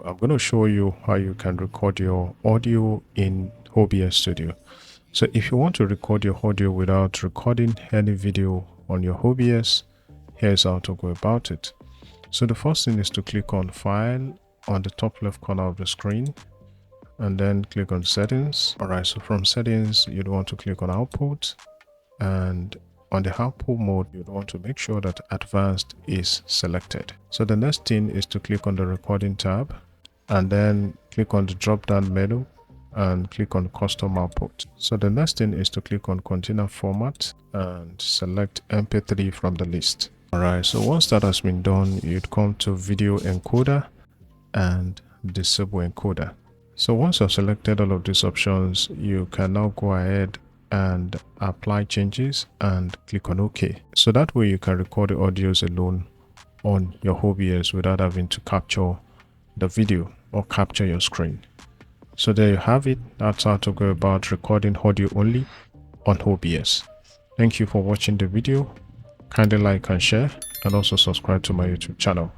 I'm going to show you how you can record your audio in OBS Studio. So if you want to record your audio without recording any video on your OBS, here's how to go about it. So the first thing is to click on File on the top left corner of the screen and then click on Settings. Alright, so from Settings, you'd want to click on Output, and on the output mode, you'd want to make sure that Advanced is selected. So the next thing is to click on the Recording tab and then click on the drop down menu and click on Custom Output. So the next thing is to click on Container Format and select MP3 from the list. Alright, so once that has been done, you'd come to Video Encoder and Disable Encoder. So once you've selected all of these options, you can now go ahead and apply changes and click on OK. So that way you can record the audios alone on your OBS without having to capture the video or capture your screen. So there you have it. That's how to go about recording audio only on OBS. Thank you for watching the video. Kindly like and share, and also subscribe to my YouTube channel.